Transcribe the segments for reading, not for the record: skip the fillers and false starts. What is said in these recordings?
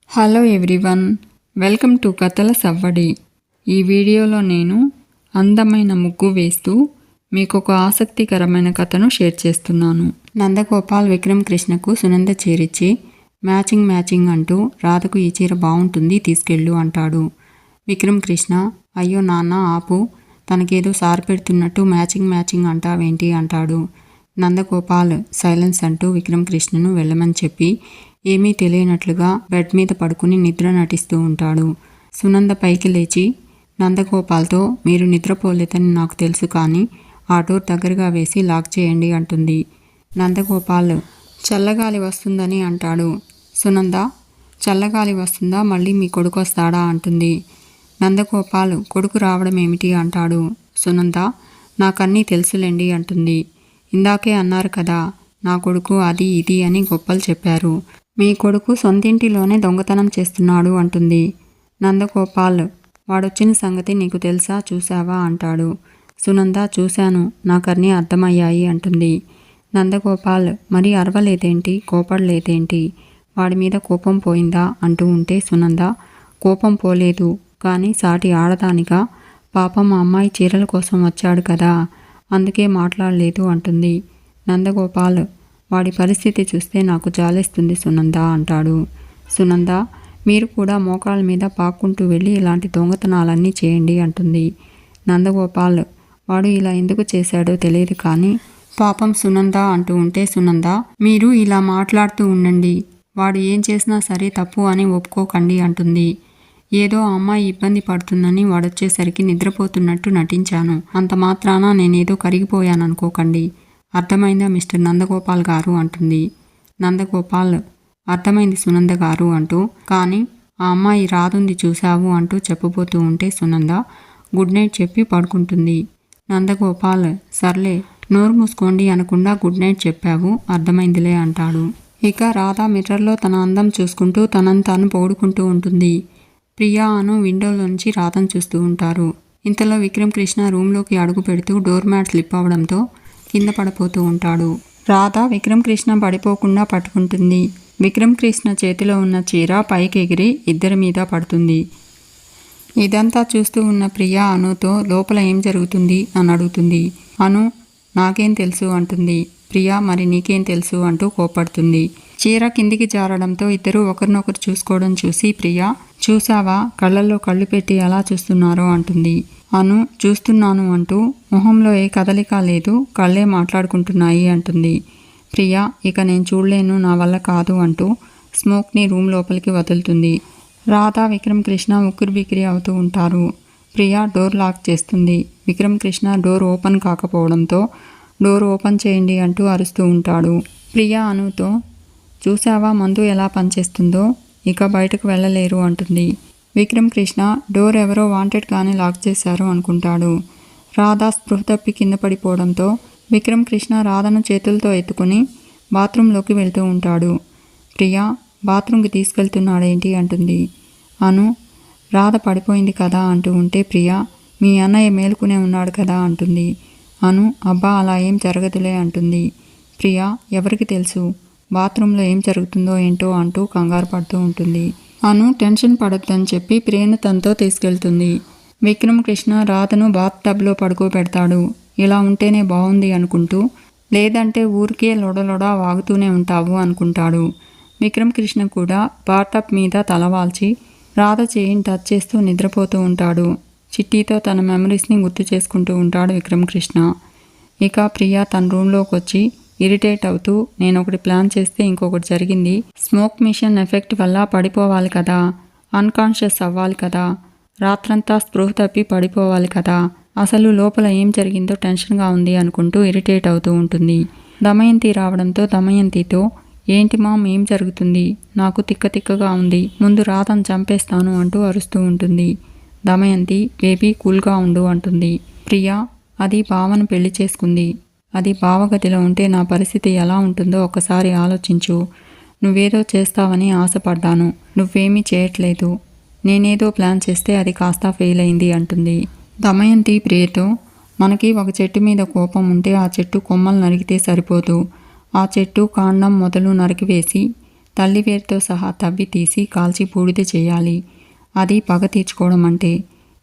Hello everyone, welcome to కథల సవ్వడి. ఈ వీడియోలో నేను అందమైన ముగ్గు వేస్తూ మీకు ఒక ఆసక్తికరమైన కథను షేర్ చేస్తున్నాను. నందగోపాల్ విక్రమ్ కృష్ణకు సునంద చేరిచ్చి మ్యాచింగ్ అంటూ రాధకు ఈ చీర బాగుంటుంది తీసుకెళ్ళు అంటాడు. విక్రమ్ కృష్ణ అయ్యో నాన్న ఆపు, తనకేదో సారి పెడుతున్నట్టు మ్యాచింగ్ అంటావేంటి అంటాడు. నందగోపాల్ సైలెన్స్ అంటూ విక్రమ్ కృష్ణను వెళ్ళమని చెప్పి ఏమీ తెలియనట్లుగా బెడ్ మీద పడుకుని నిద్ర నటిస్తూ ఉంటాడు. సునంద పైకి లేచి నందగోపాల్తో మీరు నిద్రపోలేదని నాకు తెలుసు, కానీ ఆ డోర్ దగ్గరగా వేసి లాక్ చేయండి అంటుంది. నందగోపాల్ చల్లగాలి వస్తుందని అంటాడు. సునంద చల్లగాలి వస్తుందా, మళ్ళీ మీ కొడుకు వస్తాడా అంటుంది. నందగోపాల్ కొడుకు రావడం ఏమిటి అంటాడు. సునంద నాకన్నీ తెలుసులేండి అంటుంది. ఇందాకే అన్నారు కదా నా కొడుకు అది ఇది అని గొప్పలు చెప్పారు, మీ కొడుకు సొంతింటిలోనే దొంగతనం చేస్తున్నాడు అంటుంది. నందగోపాల్ వాడొచ్చిన సంగతి నీకు తెలుసా, చూసావా అంటాడు. సునంద చూశాను, నాకన్నీ అర్థమయ్యాయి అంటుంది. నందగోపాల్ మరి అరవలేదేంటి, కోపడలేదేంటి, వాడి మీద కోపం పోయిందా అంటూ ఉంటే సునంద కోపం పోలేదు, కానీ సాటి ఆడదానిగా పాపం మా అమ్మాయి చీరల కోసం వచ్చాడు కదా, అందుకే మాట్లాడలేదు అంటుంది. నందగోపాల్ వాడి పరిస్థితి చూస్తే నాకు జాలేస్తుంది సునంద అంటాడు. సునంద మీరు కూడా మోకాళ్ళ మీద పాక్కుంటూ వెళ్ళి ఇలాంటి దొంగతనాలన్నీ చేయండి అంటుంది. నందగోపాల్ వాడు ఇలా ఎందుకు చేశాడో తెలియదు, కానీ పాపం సునంద అంటూ ఉంటే సునంద మీరు ఇలా మాట్లాడుతూ ఉండండి, వాడు ఏం చేసినా సరే తప్పు అని ఒప్పుకోకండి అంటుంది. ఏదో అమ్మాయి ఇబ్బంది పడుతుందని వాడొచ్చేసరికి నిద్రపోతున్నట్టు నటించాను, అంత మాత్రాన నేనేదో కరిగిపోయాననుకోకండి, అర్థమైందా మిస్టర్ నందగోపాల్ గారు అంటుంది. నందగోపాల్ అర్థమైంది సునంద గారు అంటూ, కానీ ఆ అమ్మాయి రాదుంది చూశావు అంటూ చెప్పబోతూ ఉంటే సునంద గుడ్ నైట్ చెప్పి పడుకుంటుంది. నందగోపాల్ సర్లే నోరు మూసుకోండి అనకుండా గుడ్ నైట్ చెప్పావు, అర్థమైందిలే అంటాడు. ఇక రాధ మిర్రర్లో తన అందం చూసుకుంటూ తనను తాను పొగుడుకుంటూ ఉంటుంది. ప్రియా అను విండోలోంచి రాధను చూస్తూ ఉంటారు. ఇంతలో విక్రమ్ కృష్ణ రూమ్లోకి అడుగు పెడుతూ డోర్ మ్యాట్ స్లిప్ అవడంతో కింద పడిపోతూ ఉంటాడు. రాధ విక్రమ్ కృష్ణ పడిపోకుండా పట్టుకుంటుంది. విక్రమ్ కృష్ణ చేతిలో ఉన్న చీర పైకి ఎగిరి ఇద్దరి మీద పడుతుంది. ఇదంతా చూస్తూ ఉన్న ప్రియా అనుతో లోపల ఏం జరుగుతుంది అని అడుగుతుంది. అను నాకేం తెలుసు అంటుంది. ప్రియా మరి నీకేం తెలుసు అంటూ కోపడుతుంది. చీర కిందికి జారడంతో ఇద్దరూ ఒకరినొకరు చూసుకోవడం చూసి ప్రియా చూసావా కళ్ళల్లో కళ్ళు పెట్టి ఎలా చూస్తున్నారో అంటుంది. అను చూస్తున్నాను అంటూ మొహంలో ఏ కదలిక లేదు, కళ్ళే మాట్లాడుకుంటున్నాయి అంటుంది. ప్రియా ఇక నేను చూడలేను, నా వల్ల కాదు అంటూ స్మోక్ని రూమ్ లోపలికి వదులుతుంది. రాధా విక్రమ్ కృష్ణ ఉక్కిరిబిక్కిరి అవుతూ ఉంటారు. ప్రియా డోర్ లాక్ చేస్తుంది. విక్రమ్ కృష్ణ డోర్ ఓపెన్ కాకపోవడంతో డోర్ ఓపెన్ చేయండి అంటూ అరుస్తూ ఉంటాడు. ప్రియా అనుతో చూసావా మందు ఎలా పనిచేస్తుందో, ఇక బయటకు వెళ్ళలేరు అంటుంది. విక్రమ్ కృష్ణ డోర్ ఎవరో వాంటెడ్గానే లాక్ చేశారు అనుకుంటాడు. రాధ స్పృహ తప్పి కింద పడిపోవడంతో విక్రమ్ కృష్ణ రాధను చేతులతో ఎత్తుకుని బాత్రూంలోకి వెళ్తూ ఉంటాడు. ప్రియా బాత్రూంకి తీసుకెళ్తున్నాడేంటి అంటుంది. అను రాధ పడిపోయింది కదా అంటూ ఉంటే ప్రియా మీ అన్నయ్య మేలుకునే ఉన్నాడు కదా అంటుంది. అను అబ్బా అలా ఏం జరగదులే అంటుంది. ప్రియా ఎవరికి తెలుసు బాత్రూంలో ఏం జరుగుతుందో ఏంటో అంటూ కంగారు పడుతూ ఉంటుంది. అను టెన్షన్ పడొద్దని చెప్పి ప్రియను తనతో తీసుకెళ్తుంది. విక్రమ్ కృష్ణ రాధను బాత్ టబ్లో పడుకోబెడతాడు. ఇలా ఉంటేనే బాగుంది అనుకుంటూ, లేదంటే ఊరికే లొడలొడ వాగుతూనే ఉంటావు అనుకుంటాడు. విక్రమ్ కృష్ణ కూడా బాత్ టబ్ మీద తలవాల్చి రాధ చేయిని టచ్ చేస్తూ నిద్రపోతూ ఉంటాడు. చిట్టీతో తన మెమరీస్ని గుర్తు చేసుకుంటూ ఉంటాడు విక్రమ్ కృష్ణ. ఇక ప్రియా తన రూమ్లోకి వచ్చి ఇరిటేట్ అవుతూ నేను ఒకటి ప్లాన్ చేస్తే ఇంకొకటి జరిగింది, స్మోక్ మిషన్ ఎఫెక్ట్ వల్ల పడిపోవాలి కదా, అన్కాన్షియస్ అవ్వాలి కదా, రాత్రంతా స్పృహ తప్పి పడిపోవాలి కదా, అసలు లోపల ఏం జరిగిందో టెన్షన్గా ఉంది అనుకుంటూ ఇరిటేట్ అవుతూ ఉంటుంది. దమయంతి రావడంతో దమయంతితో ఏంటి మామ్ ఏం జరుగుతుంది, నాకు తిక్కగా ఉంది, ముందు రాధను చంపేస్తాను అంటూ అరుస్తూ ఉంటుంది. దమయంతి బేబీ కూల్గా ఉండు అంటుంది. ప్రియా అది బావను పెళ్లి చేసుకుంది, అది బావగదిలో ఉంటే నా పరిస్థితి ఎలా ఉంటుందో ఒకసారి ఆలోచించు, నువ్వేదో చేస్తావని ఆశపడ్డాను, నువ్వేమీ చేయట్లేదు, నేనేదో ప్లాన్ చేస్తే అది కాస్త ఫెయిల్ అయింది అంటుంది. దమయంతి ప్రియతో మనకి ఒక చెట్టు మీద కోపం ఉంటే ఆ చెట్టు కొమ్మలు నరికితే సరిపోదు, ఆ చెట్టు కాండం మొదలు నరికివేసి తల్లివేరుతో సహా తవ్వి తీసి కాల్చి బూడిద చేయాలి. అది పగ తీర్చుకోవడం అంటే.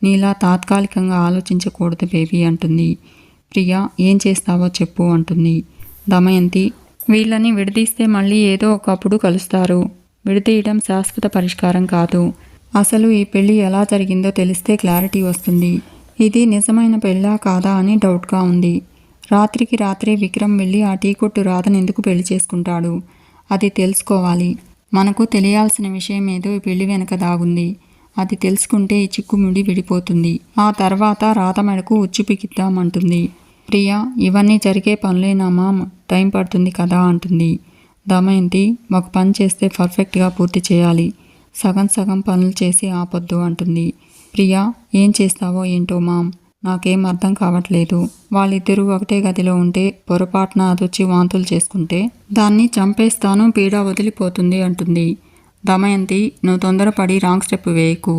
నీలా తాత్కాలికంగా ఆలోచించకూడదు బేబీ అంటుంది. ప్రియా ఏం చేస్తావో చెప్పు అంటుంది. దమయంతి వీళ్ళని విడదీస్తే మళ్ళీ ఏదో ఒకప్పుడు కలుస్తారు. విడదీయడం శాశ్వత పరిష్కారం కాదు. అసలు ఈ పెళ్లి ఎలా జరిగిందో తెలిస్తే క్లారిటీ వస్తుంది. ఇది నిజమైన పెళ్ళా కాదా అని డౌట్గా ఉంది. రాత్రికి రాత్రే విక్రమ్ వెళ్ళి ఆ టీ కొట్టు రాధను ఎందుకు పెళ్లి చేసుకుంటాడు? అది తెలుసుకోవాలి. మనకు తెలియాల్సిన విషయం ఏదో ఈ పెళ్లి వెనక దాగుంది. అది తెలుసుకుంటే ఈ చిక్కుముడి విడిపోతుంది. ఆ తర్వాత రాధ మెడకు ఉచ్చు పికిద్దామంటుంది. ప్రియా ఇవన్నీ జరిగే పనులేనా మామ్, టైం పడుతుంది కదా అంటుంది. దమయంతి ఒక పని చేస్తే పర్ఫెక్ట్గా పూర్తి చేయాలి. సగం సగం పనులు చేసి ఆపొద్దు అంటుంది. ప్రియా ఏం చేస్తావో ఏంటో మామ్, నాకేం అర్థం కావట్లేదు. వాళ్ళిద్దరూ ఒకటే గదిలో ఉంటే పొరపాటున అదొచ్చి వాంతులు చేసుకుంటే దాన్ని చంపేస్తాను, పీడ వదిలిపోతుంది అంటుంది. దమయంతి నువ్వు తొందరపడి రాంగ్ స్టెప్ వేయకు.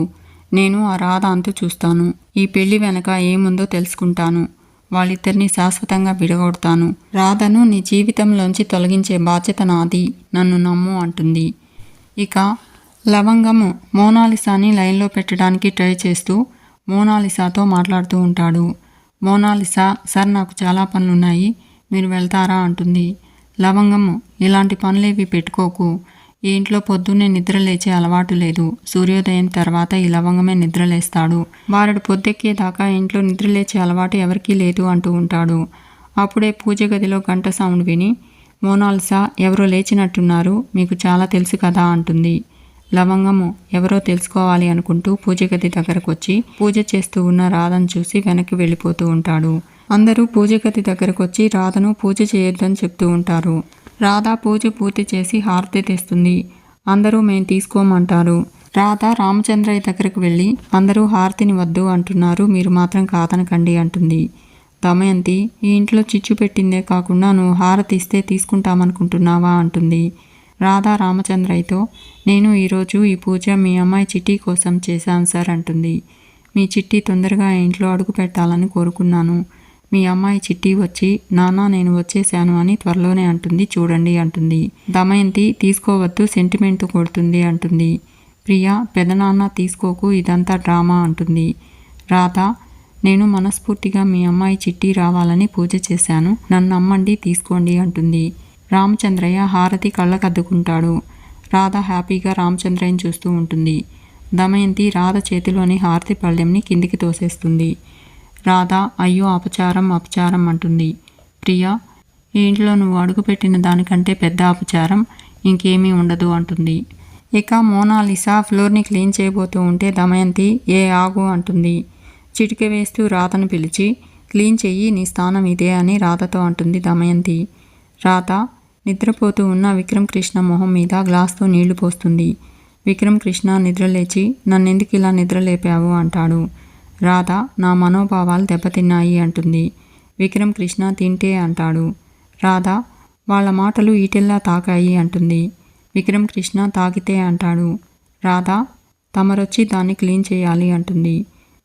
నేను ఆ రాధ అంతు చూస్తాను. ఈ పెళ్లి వెనక ఏముందో తెలుసుకుంటాను. వాళ్ళిద్దరినీ శాశ్వతంగా విడగొడతాను. రాధను నీ జీవితంలోంచి తొలగించే బాధ్యత నాది. నన్ను నమ్ము అంటుంది. ఇక లవంగము మోనాలిసాని లైన్లో పెట్టడానికి ట్రై చేస్తూ మోనాలిసాతో మాట్లాడుతూ ఉంటాడు. మోనాలిసా సార్ నాకు చాలా పనులున్నాయి, మీరు వెళ్తారా అంటుంది. లవంగము ఇలాంటి పనులేవి పెట్టుకోకు. ఈ ఇంట్లో పొద్దున్నే నిద్ర లేచే అలవాటు లేదు. సూర్యోదయం తర్వాత ఈ లవంగమే నిద్రలేస్తాడు. వారుడు పొద్దెక్కేదాకా ఇంట్లో నిద్రలేచే అలవాటు ఎవరికీ లేదు అంటూ ఉంటాడు. అప్పుడే పూజ గదిలో గంట సౌండ్ విని మోనాలిసా ఎవరో లేచినట్టున్నారు, మీకు చాలా తెలుసు కదా అంటుంది. లవంగము ఎవరో తెలుసుకోవాలి అనుకుంటూ పూజ గది దగ్గరకు వచ్చి పూజ చేస్తూ ఉన్న రాధను చూసి వెనక్కి వెళ్ళిపోతూ ఉంటాడు. అందరూ పూజ గది దగ్గరకు వచ్చి రాధను పూజ చేయొద్దని చెప్తూ ఉంటారు. రాధ పూజ పూర్తి చేసి హారతి తెస్తుంది. అందరూ మేం తీసుకోమంటారు. రాధ రామచంద్రయ్య దగ్గరకు వెళ్ళి అందరూ హారతిని వద్దు అంటున్నారు, మీరు మాత్రం కాదనకండి అంటుంది. దమయంతి ఈ ఇంట్లో చిచ్చు పెట్టిందే కాకుండా నువ్వు హారతి ఇస్తే తీసుకుంటామనుకుంటున్నావా అంటుంది. రాధా రామచంద్రయ్యతో నేను ఈరోజు ఈ పూజ మీ అమ్మాయి చిట్టి కోసం చేశాను సార్ అంటుంది. మీ చిట్టి తొందరగా ఇంట్లో అడుగు పెట్టాలని కోరుకున్నాను. మీ అమ్మాయి చిట్టి వచ్చి నాన్న నేను వచ్చేసాను అని త్వరలోనే అంటుంది చూడండి అంటుంది. దమయంతి తీసుకోవద్దు, సెంటిమెంట్ కొడుతుంది అంటుంది. ప్రియా పెదనాన్న తీసుకోకు, ఇదంతా డ్రామా అంటుంది. రాధ నేను మనస్ఫూర్తిగా మీ అమ్మాయి చిట్టి రావాలని పూజ చేశాను, నన్ను నమ్మండి తీసుకోండి అంటుంది. రామచంద్రయ్య హారతి కళ్ళకద్దుకుంటాడు. రాధ హ్యాపీగా రామచంద్రయ్యని చూస్తూ ఉంటుంది. దమయంతి రాధ చేతిలోని హారతి పళ్ళెంని కిందికి తోసేస్తుంది. రాధ అయ్యో అపచారం అపచారం అంటుంది. ప్రియా ఈ ఇంట్లో నువ్వు అడుగుపెట్టిన దానికంటే పెద్ద అపచారం ఇంకేమీ ఉండదు అంటుంది. ఇక మోనాలిసా ఫ్లోర్ని క్లీన్ చేయబోతూ ఉంటే దమయంతి ఏ ఆగు అంటుంది. చిటిక వేస్తూ రాధను పిలిచి క్లీన్ చెయ్యి, నీ స్థానం ఇదే అని రాధతో అంటుంది దమయంతి. రాధ నిద్రపోతూ ఉన్న విక్రమ్ కృష్ణ మొహం మీద గ్లాస్తో నీళ్లు పోస్తుంది. విక్రమ్ కృష్ణ నిద్రలేచి నన్నెందుకు ఇలా నిద్రలేపావు అంటాడు. రాధ నా మనోభావాలు దెబ్బతిన్నాయి అంటుంది. విక్రమ్ కృష్ణ తింటే అంటాడు. రాధ వాళ్ళ మాటలు ఈటెల్లా తాకాయి అంటుంది. విక్రమ్ కృష్ణ తాగితే అంటాడు. రాధ తమరొచ్చి దాన్ని క్లీన్ చేయాలి అంటుంది.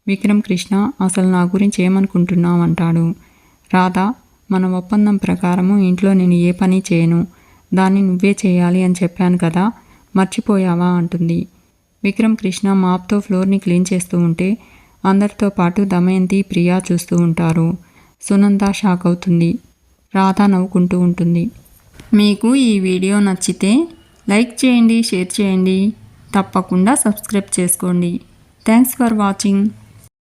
విక్రమ్ కృష్ణ అసలు నా గురించి ఏమనుకుంటున్నావు అంటాడు. రాధ మన ఒప్పందం ప్రకారము ఇంట్లో నేను ఏ పని చేయను, దాన్ని నువ్వే చేయాలి అని చెప్పాను కదా, మర్చిపోయావా అంటుంది. విక్రమ్ కృష్ణ మాప్తో ఫ్లోర్ని క్లీన్ చేస్తూ ఉంటే అందరితో పాటు దమయంతి ప్రియా చూస్తూ ఉంటారు. సునంద షాక్ అవుతుంది. రాధ నవ్వుకుంటూ ఉంటుంది. మీకు ఈ వీడియో నచ్చితే లైక్ చేయండి, షేర్ చేయండి, తప్పకుండా సబ్స్క్రైబ్ చేసుకోండి. Thanks for watching.